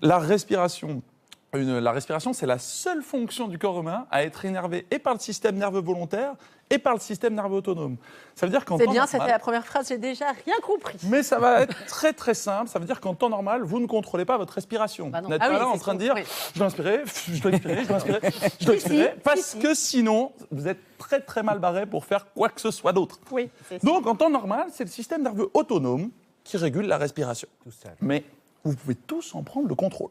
La respiration, c'est la seule fonction du corps humain à être énervée et par le système nerveux volontaire et par le système nerveux autonome. Ça veut dire qu'en C'est temps bien, normal, c'était la première phrase, j'ai déjà rien compris. mais ça va être très très simple. Ça veut dire qu'en temps normal, vous ne contrôlez pas votre respiration. Bah non. Vous n'êtes Ah pas oui, là en c'est train de sûr, dire oui. je dois inspirer, je dois expirer, je dois inspirer, je dois expirer, parce que sinon, vous êtes très très mal barré pour faire quoi que ce soit d'autre. Oui, c'est ça. Donc en temps normal, c'est le système nerveux autonome qui régule la respiration. Tout seul. Mais vous pouvez tous en prendre le contrôle.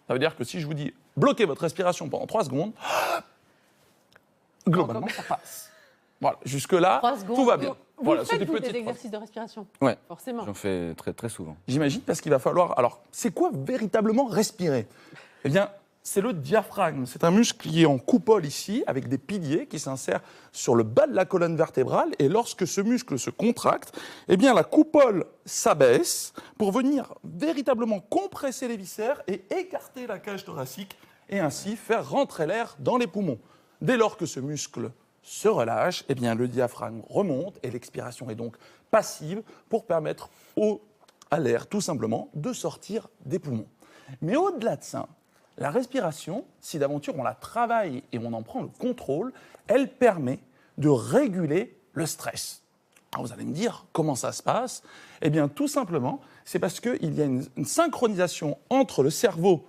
Ça veut dire que si je vous dis bloquez votre respiration pendant 3 secondes, globalement, ça passe. Voilà, jusque-là, 3 secondes. tout va bien. Vous Voilà, faites c'était vous, des petite phrase. exercices de respiration. Ouais. Forcément. J'en fais très, très souvent. J'imagine, parce qu'il va falloir... Alors, c'est quoi véritablement respirer? Eh bien, c'est le diaphragme. C'est un muscle qui est en coupole ici, avec des piliers qui s'insèrent sur le bas de la colonne vertébrale. Et lorsque ce muscle se contracte, eh bien, la coupole s'abaisse pour venir véritablement compresser les viscères et écarter la cage thoracique et ainsi faire rentrer l'air dans les poumons. Dès lors que ce muscle se relâche, eh bien, le diaphragme remonte et l'expiration est donc passive pour permettre à l'air, tout simplement, de sortir des poumons. Mais au-delà de ça, la respiration, si d'aventure on la travaille et on en prend le contrôle, elle permet de réguler le stress. Alors vous allez me dire, comment ça se passe? Eh bien, tout simplement, c'est parce qu'il y a une synchronisation entre le cerveau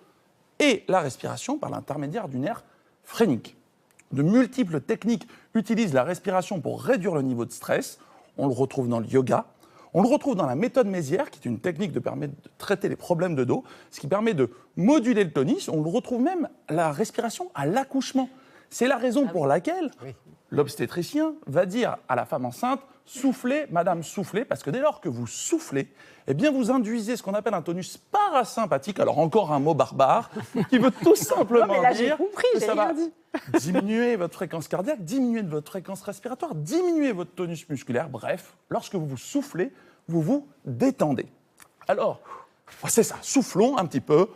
et la respiration par l'intermédiaire du nerf phrénique. De multiples techniques utilisent la respiration pour réduire le niveau de stress. On le retrouve dans le yoga. On le retrouve dans la méthode Mézières, qui est une technique de permettre de traiter les problèmes de dos, ce qui permet de moduler le tonus. On le retrouve même, la respiration, à l'accouchement. C'est la raison pour laquelle l'obstétricien va dire à la femme enceinte « soufflez, madame, soufflez », parce que dès lors que vous soufflez, eh bien vous induisez ce qu'on appelle un tonus parasympathique, alors encore un mot barbare, qui veut tout simplement Non, mais là, j'ai dire compris, que j'ai ça va rien dit. diminuer votre fréquence cardiaque, diminuer votre fréquence respiratoire, diminuer votre tonus musculaire. Bref, lorsque vous vous soufflez, vous vous détendez. Alors, c'est ça, soufflons un petit peu.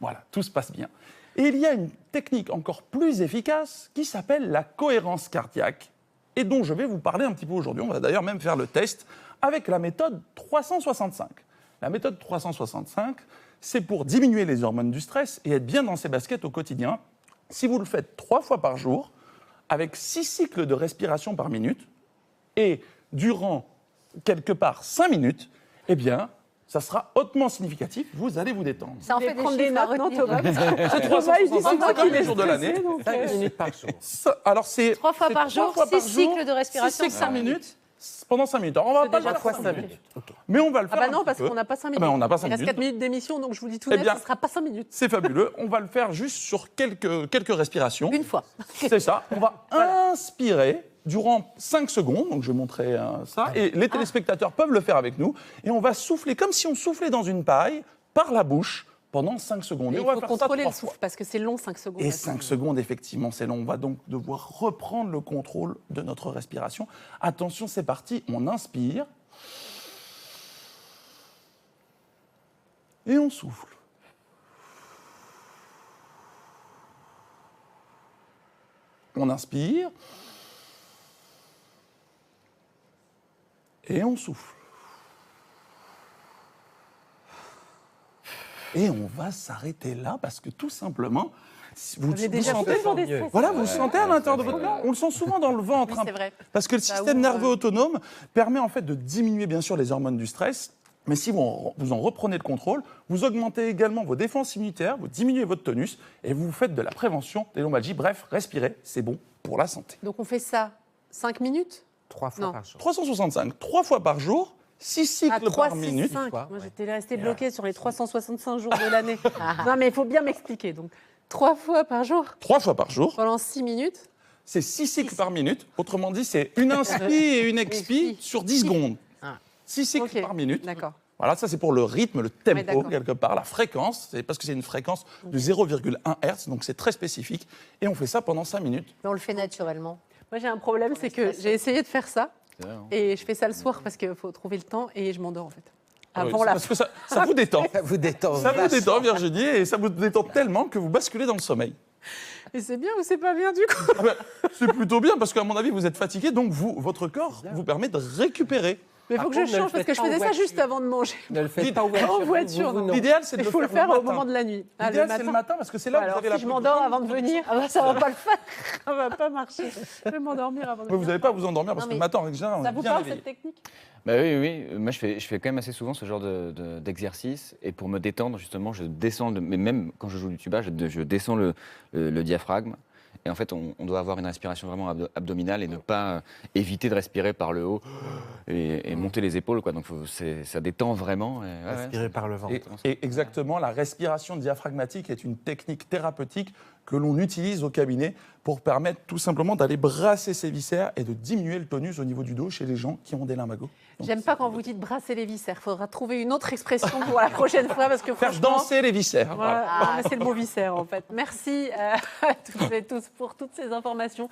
Voilà, tout se passe bien. Et il y a une technique encore plus efficace qui s'appelle la cohérence cardiaque et dont je vais vous parler un petit peu aujourd'hui. On va d'ailleurs même faire le test avec la méthode 365. La méthode 365, c'est pour diminuer les hormones du stress et être bien dans ses baskets au quotidien. Si vous le faites 3 fois par jour, avec 6 cycles de respiration par minute, et durant quelque part 5 minutes, eh bien, ça sera hautement significatif, vous allez vous détendre. Ça en fait prendre des des chiffres à notes, non, retenir. Thomas? C'est Thomas, il dit 365 qu'il est jours de l'année. stressé, donc, 5 minutes par jour. Alors c'est 3 fois c'est par jour, 3 fois 6 cycles de respiration. 6 cycles 5 minutes, pendant 5 minutes. Alors on va pas le déjà faire fois 5 5 minutes. minutes. Ok. Mais on va le Ah faire bah un non, petit parce peu. qu'on n'a pas 5 Ah minutes. ben, on n'a pas 5 Il reste minutes. 4 minutes d'émission, donc je vous dis tout Eh net, bien, ce ne sera pas 5 minutes. C'est fabuleux. On va le faire juste sur quelques respirations. Une fois. C'est ça. On va inspirer durant 5 secondes. Donc, je vais montrer ça. Et les téléspectateurs peuvent le faire avec nous. Et on va souffler comme si on soufflait dans une paille par la bouche pendant 5 secondes. Mais Et il on va faut faire ça contrôler 3 le souffle fois. parce que c'est long 5 secondes. Et 5 secondes, effectivement, c'est long. On va donc devoir reprendre le contrôle de notre respiration. Attention, c'est parti. On inspire. Et on souffle. On inspire. Et on souffle. Et on va s'arrêter là parce que tout simplement, vous déjà sentez, fait des stress. voilà, vous sentez à l'intérieur de votre corps, on le sent souvent dans le ventre. Oui, c'est vrai. Parce que le Ça système ouvre, nerveux autonome permet en fait de diminuer bien sûr les hormones du stress. Mais si vous en reprenez le contrôle, vous augmentez également vos défenses immunitaires, vous diminuez votre tonus et vous faites de la prévention des lombalgies. Bref, respirez, c'est bon pour la santé. Donc on fait ça 5 minutes 3 fois Non. par jour. 365, 3 fois par jour, 6 cycles 3, par 6, minute. 5. Quoi, Moi ouais. j'étais restée bloquée sur les 365 jours de l'année. Non mais il faut bien m'expliquer. Donc 3 fois par jour 3 fois par jour, pendant 6 minutes. c'est 6 cycles par minute. Autrement dit, c'est une inspi et une expi sur 10 secondes. Ah. 6 cycles Ok, par minute. D'accord. Voilà, ça c'est pour le rythme, le tempo, Ouais, d'accord. quelque part, la fréquence, c'est parce que c'est une fréquence de 0,1 Hz, donc c'est très spécifique. Et on fait ça pendant 5 minutes. Mais on le fait naturellement. Moi, j'ai un problème, c'est que J'ai essayé de faire ça C'est vrai, hein. et je fais ça le soir parce qu'il faut trouver le temps et je m'endors en fait. Ah oui, Avant c'est la parce que ça vous détend. Ça vous détend. Ça vous détend, Virginie, et ça vous détend tellement que vous basculez dans le sommeil. Et c'est bien ou c'est pas bien du coup? Ah ben, c'est plutôt bien, parce qu'à mon avis, vous êtes fatigué, donc votre corps vous permet de récupérer. Mais il faut que je change parce que je faisais ça juste avant de manger. Ne le faites Dites- pas En voiture, Vous, non. non. L'idéal, c'est de Il le faut le faire faire le au moment de la nuit. Ah, L'idéal, c'est le matin parce que c'est là où Alors, vous avez la si je plus m'endors grande avant de venir, ça va pas le faire. Ça va pas marcher. Je vais m'endormir avant de Mais venir. vous n'allez pas vous endormir parce Non, que le mais matin, en général, on Ça est vous bien parle, réveillé. cette technique? Bah oui. Moi, je fais quand même assez souvent ce genre d'exercice. Et pour me détendre, justement, je descends, mais même quand je joue du tuba, je descends le diaphragme. Et en fait, on doit avoir une respiration vraiment abdominale et ne pas éviter de respirer par le haut et monter les épaules, quoi. Donc, ça détend vraiment. Respirer par le ventre. Et exactement, la respiration diaphragmatique est une technique thérapeutique que l'on utilise au cabinet pour permettre tout simplement d'aller brasser ses viscères et de diminuer le tonus au niveau du dos chez les gens qui ont des lumbagos. Donc, J'aime pas quand vous dites brasser les viscères. Il faudra trouver une autre expression pour la prochaine fois parce que faire franchement... danser les viscères. Voilà. Non, mais c'est le mot viscère en fait. Merci à toutes et tous pour toutes ces informations.